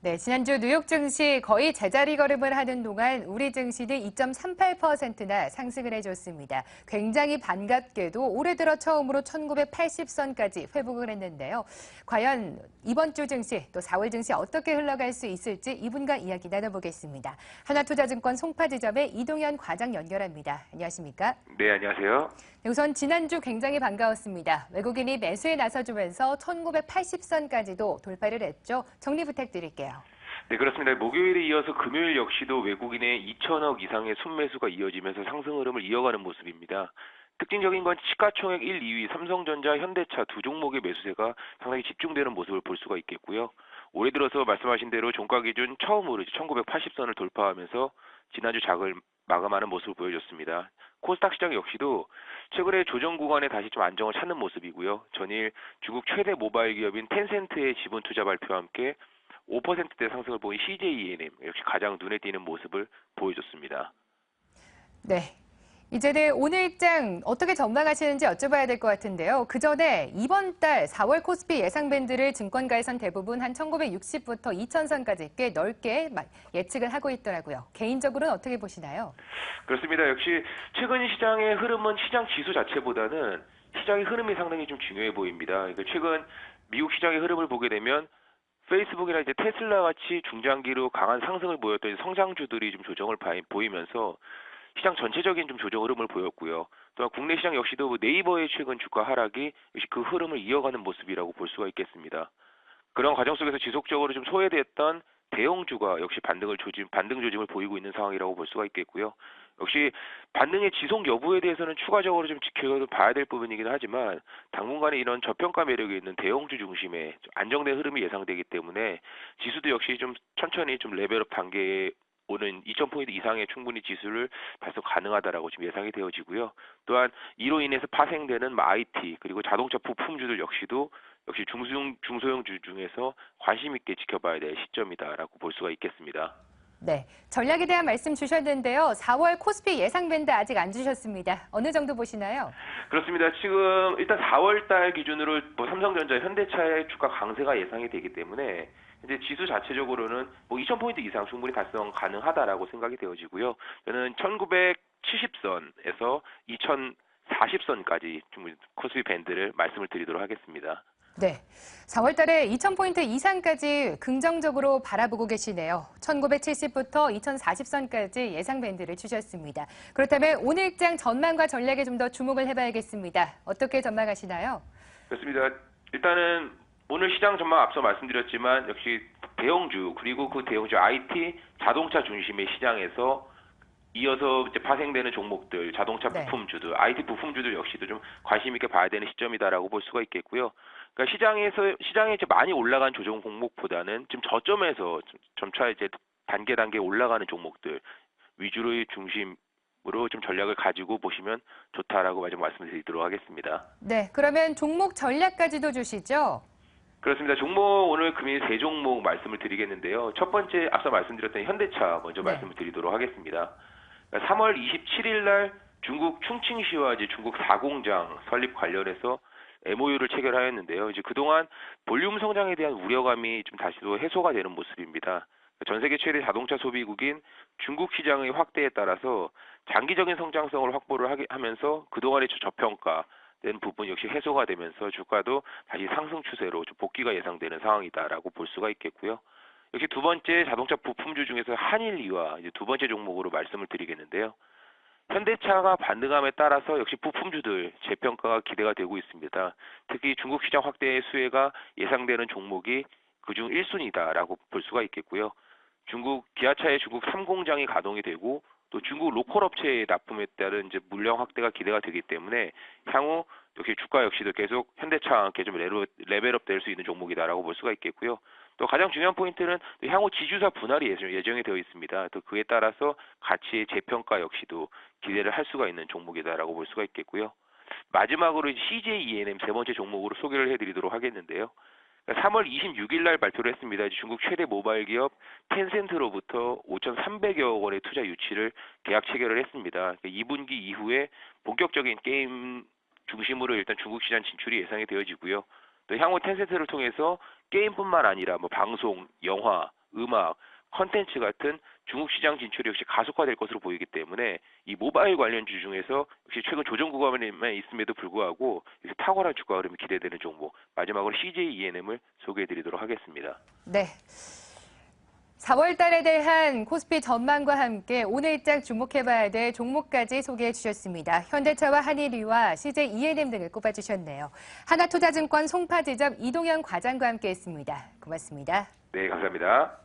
네, 지난주 뉴욕 증시 거의 제자리 걸음을 하는 동안 우리 증시는 2.38%나 상승을 해줬습니다. 굉장히 반갑게도 올해 들어 처음으로 1980선까지 회복을 했는데요. 과연 이번 주 증시 또 4월 증시 어떻게 흘러갈 수 있을지 이분과 이야기 나눠보겠습니다. 하나투자증권 송파지점의 이동현 과장 연결합니다. 안녕하십니까? 네, 안녕하세요. 네, 우선 지난주 굉장히 반가웠습니다. 외국인이 매수에 나서주면서 1980선까지도 돌파를 했죠. 정리 부탁드릴게요. 네, 그렇습니다. 목요일에 이어서 금요일 역시도 외국인의 2천억 이상의 순매수가 이어지면서 상승 흐름을 이어가는 모습입니다. 특징적인 건 시가총액 1, 2위 삼성전자, 현대차 두 종목의 매수세가 상당히 집중되는 모습을 볼 수가 있겠고요. 올해 들어서 말씀하신 대로 종가 기준 처음으로 1980선을 돌파하면서 지난주 장을 마감하는 모습을 보여줬습니다. 코스닥 시장 역시도 최근에 조정 구간에 다시 좀 안정을 찾는 모습이고요. 전일 중국 최대 모바일 기업인 텐센트의 지분 투자 발표와 함께 5%대 상승을 보인 CJ 역시 가장 눈에 띄는 모습을 보여줬습니다. 네. 이제는 오늘 입장 어떻게 전망하시는지 여쭤봐야 될 것 같은데요. 그 전에 이번 달 4월 코스피 예상 밴드를 증권가에선 대부분 한 1960부터 2000선까지 꽤 넓게 예측을 하고 있더라고요. 개인적으로는 어떻게 보시나요? 그렇습니다. 역시 최근 시장의 흐름은 시장 지수 자체보다는 시장의 흐름이 상당히 좀 중요해 보입니다. 그러니까 최근 미국 시장의 흐름을 보게 되면 페이스북이나 이제 테슬라 같이 중장기로 강한 상승을 보였던 성장주들이 좀 조정을 보이면서 시장 전체적인 좀 조정 흐름을 보였고요. 또한 국내 시장 역시도 네이버의 최근 주가 하락이 역시 그 흐름을 이어가는 모습이라고 볼 수가 있겠습니다. 그런 과정 속에서 지속적으로 좀 소외됐던 대형주가 역시 반등 조짐을 보이고 있는 상황이라고 볼 수가 있겠고요. 역시 반등의 지속 여부에 대해서는 추가적으로 좀 지켜봐야 될 부분이긴 하지만 당분간에 이런 저평가 매력이 있는 대형주 중심의 좀 안정된 흐름이 예상되기 때문에 지수도 역시 좀 천천히 좀 레벨업 단계에 오는 2,000포인트 이상의 충분히 지수를 달성 가능하다라고 지금 예상이 되어지고요. 또한 이로 인해서 파생되는 IT 그리고 자동차 부품주들 역시 중소형주 중에서 관심 있게 지켜봐야 될 시점이다라고 볼 수가 있겠습니다. 네. 전략에 대한 말씀 주셨는데요. 4월 코스피 예상 밴드 아직 안 주셨습니다. 어느 정도 보시나요? 그렇습니다. 지금 일단 4월 달 기준으로 삼성전자, 현대차의 주가 강세가 예상이 되기 때문에 이제 지수 자체적으로는 2,000포인트 이상 충분히 달성 가능하다라고 생각이 되어지고요. 저는 1970선에서 2040선까지 충분히 코스피 밴드를 말씀을 드리도록 하겠습니다. 네. 4월 달에 2000포인트 이상까지 긍정적으로 바라보고 계시네요. 1970부터 2040선까지 예상 밴드를 주셨습니다. 그렇다면 오늘 입장 전망과 전략에 좀 더 주목을 해봐야겠습니다. 어떻게 전망하시나요? 그렇습니다. 일단은 오늘 시장 전망 앞서 말씀드렸지만 역시 대형주 그리고 그 대형주 IT 자동차 중심의 시장에서 이어서 이제 파생되는 종목들, 자동차 네. 부품주들, IT 부품주들 역시도 좀 관심 있게 봐야 되는 시점이다라고 볼 수가 있겠고요. 그러니까 시장에 이제 많이 올라간 조정 종목보다는 지금 저점에서 점차 이제 단계 올라가는 종목들 위주로의 중심으로 좀 전략을 가지고 보시면 좋다라고 말씀드리도록 하겠습니다. 네. 그러면 종목 전략까지도 주시죠? 그렇습니다. 종목 오늘 금일 세 종목 말씀을 드리겠는데요. 첫 번째 앞서 말씀드렸던 현대차 먼저 네. 말씀을 드리도록 하겠습니다. 3월 27일 날 중국 충칭시와 이제 중국 4공장 설립 관련해서 MOU를 체결하였는데요. 이제 그동안 볼륨 성장에 대한 우려감이 좀 다시 또 해소가 되는 모습입니다. 전 세계 최대 자동차 소비국인 중국 시장의 확대에 따라서 장기적인 성장성을 확보를 하면서 그동안의 저평가된 부분 역시 해소가 되면서 주가도 다시 상승 추세로 좀 복귀가 예상되는 상황이다라고 볼 수가 있겠고요. 역시 두 번째 자동차 부품주 중에서 한일이와 이제 두 번째 종목으로 말씀을 드리겠는데요. 현대차가 반등함에 따라서 역시 부품주들 재평가가 기대가 되고 있습니다. 특히 중국 시장 확대의 수혜가 예상되는 종목이 그중 1순위다라고 볼 수가 있겠고요. 중국 기아차의 중국 3공장이 가동이 되고 또 중국 로컬 업체의 납품에 따른 이제 물량 확대가 기대가 되기 때문에 향후 역시 주가 역시도 계속 현대차와 함께 좀 레벨업 될 수 있는 종목이다라고 볼 수가 있겠고요. 또 가장 중요한 포인트는 향후 지주사 분할이 예정이 되어 있습니다. 또 그에 따라서 가치의 재평가 역시도 기대를 할 수가 있는 종목이다라고 볼 수가 있겠고요. 마지막으로 CJ 세 번째 종목으로 소개를 해드리도록 하겠는데요. 3월 26일 날 발표를 했습니다. 중국 최대 모바일 기업 텐센트로부터 5,300여 원의 투자 유치를 계약 체결을 했습니다. 2분기 이후에 본격적인 게임 중심으로 일단 중국 시장 진출이 예상이 되어지고요. 또 향후 텐센트를 통해서 게임뿐만 아니라 방송, 영화, 음악, 컨텐츠 같은 중국 시장 진출이 역시 가속화될 것으로 보이기 때문에 이 모바일 관련주 중에서 역시 최근 조정 구간에 있음에도 불구하고 탁월한 주가 흐름이 기대되는 종목, 마지막으로 CJ ENM을 소개해드리도록 하겠습니다. 네. 4월 달에 대한 코스피 전망과 함께 오늘 일장 주목해봐야 될 종목까지 소개해 주셨습니다. 현대차와 한일이와 CJ ENM 등을 꼽아주셨네요. 하나투자증권 송파지점 이동현 과장과 함께했습니다. 고맙습니다. 네, 감사합니다.